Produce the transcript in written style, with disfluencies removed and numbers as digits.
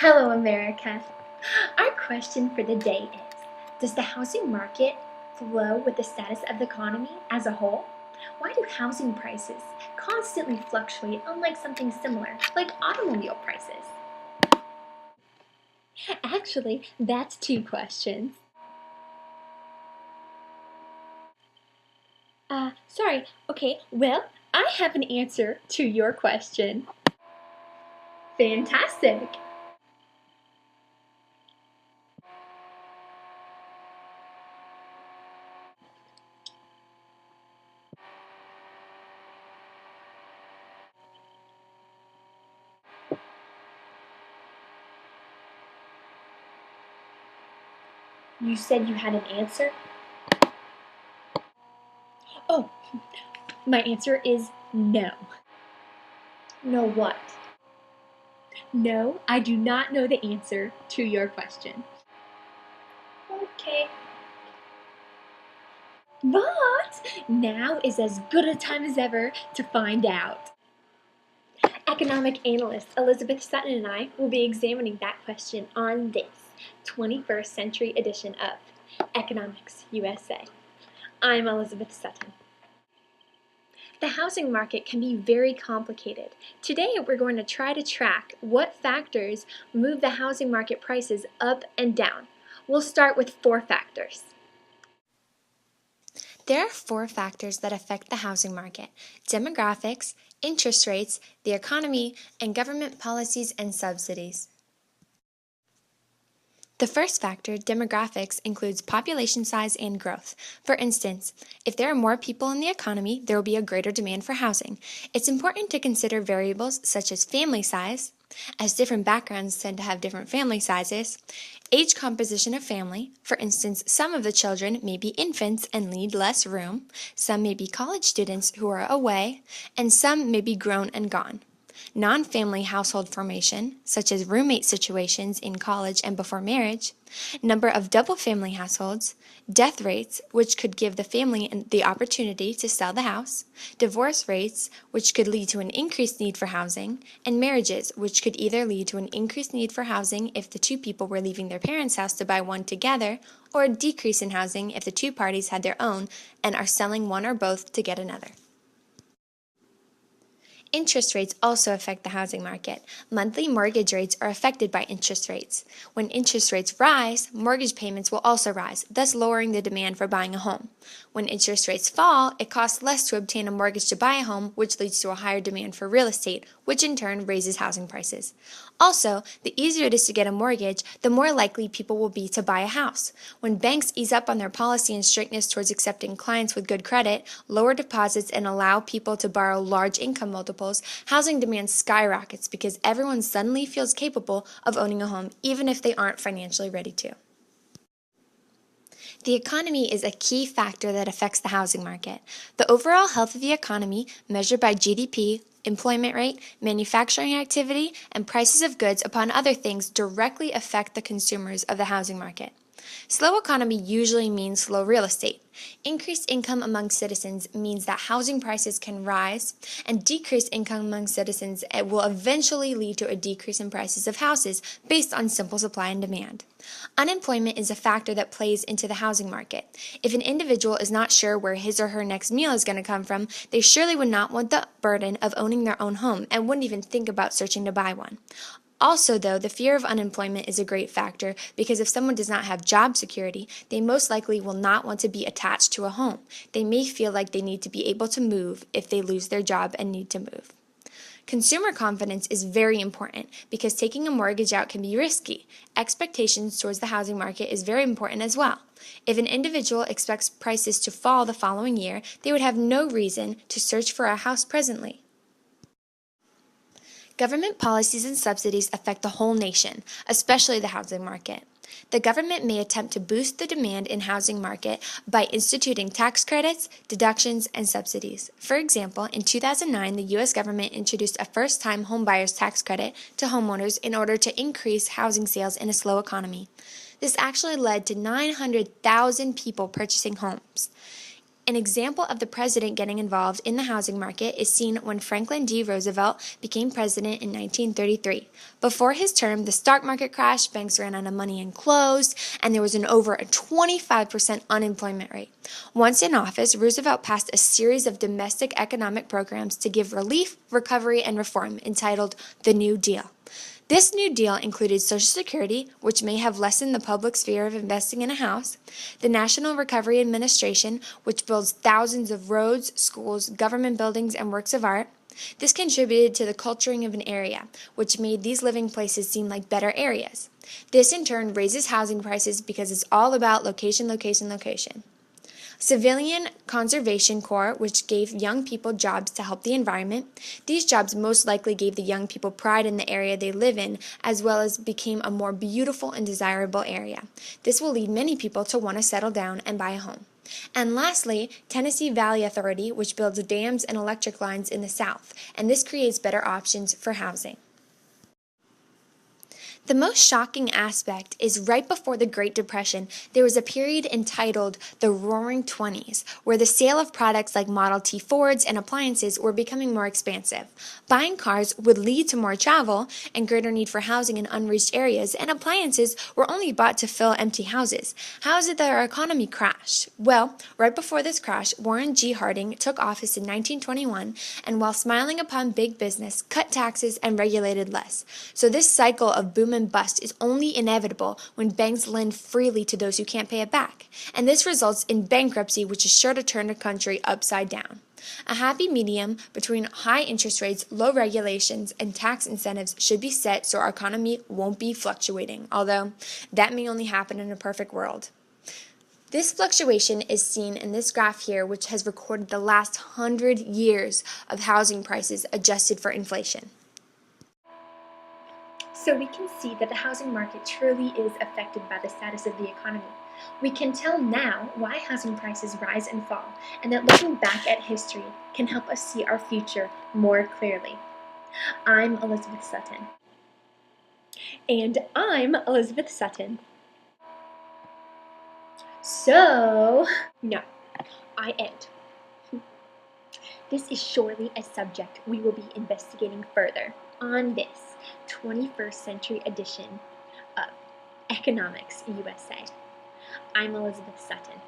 Hello, America. Our question for the day is, does the housing market flow with the status of the economy as a whole? Why do housing prices constantly fluctuate unlike something similar, like automobile prices? Actually, that's two questions. Sorry. Okay, well, I have an answer to your question. Fantastic. You said you had an answer? Oh, my answer is no. No what? No, I do not know the answer to your question. Okay. But now is as good a time as ever to find out. Economic analyst Elizabeth Sutton and I will be examining that question on this 21st century edition of Economics USA. I'm Elizabeth Sutton. The housing market can be very complicated. Today we're going to try to track what factors move the housing market prices up and down. We'll start with 4 factors. There are 4 factors that affect the housing market: demographics, interest rates, the economy, and government policies and subsidies. The first factor, demographics, includes population size and growth. For instance, if there are more people in the economy, there will be a greater demand for housing. It's important to consider variables such as family size, as different backgrounds tend to have different family sizes, age composition of family. For instance, some of the children may be infants and need less room, some may be college students who are away, and some may be grown and gone. Non-family household formation, such as roommate situations in college and before marriage, number of double-family households, death rates, which could give the family the opportunity to sell the house, divorce rates, which could lead to an increased need for housing, and marriages, which could either lead to an increased need for housing if the 2 people were leaving their parents' house to buy one together, or a decrease in housing if the 2 parties had their own and are selling one or both to get another. Interest rates also affect the housing market. Monthly mortgage rates are affected by interest rates. When interest rates rise, mortgage payments will also rise, thus lowering the demand for buying a home. When interest rates fall, it costs less to obtain a mortgage to buy a home, which leads to a higher demand for real estate, which in turn raises housing prices. Also, the easier it is to get a mortgage, the more likely people will be to buy a house. When banks ease up on their policy and strictness towards accepting clients with good credit, lower deposits, and allow people to borrow large income multiples, housing demand skyrockets because everyone suddenly feels capable of owning a home even if they aren't financially ready to. The economy is a key factor that affects the housing market. The overall health of the economy, measured by GDP, employment rate, manufacturing activity, and prices of goods, upon other things, directly affect the consumers of the housing market. Slow economy usually means slow real estate. Increased income among citizens means that housing prices can rise, and decreased income among citizens will eventually lead to a decrease in prices of houses based on simple supply and demand. Unemployment is a factor that plays into the housing market. If an individual is not sure where his or her next meal is going to come from, they surely would not want the burden of owning their own home and wouldn't even think about searching to buy one. Also, though, the fear of unemployment is a great factor because if someone does not have job security, they most likely will not want to be attached to a home. They may feel like they need to be able to move if they lose their job and need to move. Consumer confidence is very important because taking a mortgage out can be risky. Expectations towards the housing market is very important as well. If an individual expects prices to fall the following year, they would have no reason to search for a house presently. Government policies and subsidies affect the whole nation, especially the housing market. The government may attempt to boost the demand in housing market by instituting tax credits, deductions, and subsidies. For example, in 2009, the U.S. government introduced a first-time homebuyers tax credit to homeowners in order to increase housing sales in a slow economy. This actually led to 900,000 people purchasing homes. An example of the president getting involved in the housing market is seen when Franklin D. Roosevelt became president in 1933. Before his term, the stock market crashed, banks ran out of money and closed, and there was over a 25% unemployment rate. Once in office, Roosevelt passed a series of domestic economic programs to give relief, recovery, and reform entitled the New Deal. This New Deal included Social Security, which may have lessened the public's fear of investing in a house, the National Recovery Administration, which builds thousands of roads, schools, government buildings, and works of art. This contributed to the culturing of an area, which made these living places seem like better areas. This in turn raises housing prices because it's all about location, location, location. Civilian Conservation Corps, which gave young people jobs to help the environment. These jobs most likely gave the young people pride in the area they live in, as well as became a more beautiful and desirable area. This will lead many people to want to settle down and buy a home. And lastly, Tennessee Valley Authority, which builds dams and electric lines in the South, and this creates better options for housing. The most shocking aspect is right before the Great Depression, there was a period entitled the Roaring Twenties, where the sale of products like Model T Fords and appliances were becoming more expansive. Buying cars would lead to more travel and greater need for housing in unreached areas, and appliances were only bought to fill empty houses. How is it that our economy crashed? Well, right before this crash, Warren G. Harding took office in 1921, and while smiling upon big business, cut taxes and regulated less. So this cycle of boom and bust is only inevitable when banks lend freely to those who can't pay it back, and this results in bankruptcy, which is sure to turn a country upside down. A happy medium between high interest rates, low regulations, and tax incentives should be set so our economy won't be fluctuating, although that may only happen in a perfect world. This fluctuation is seen in this graph here, which has recorded the last 100 years of housing prices adjusted for inflation. So we can see that the housing market truly is affected by the status of the economy. We can tell now why housing prices rise and fall, and that looking back at history can help us see our future more clearly. I'm Elizabeth Sutton. And I'm Elizabeth Sutton. So, no, I end. This is surely a subject we will be investigating further on this 21st century edition of Economics USA. I'm Elizabeth Sutton.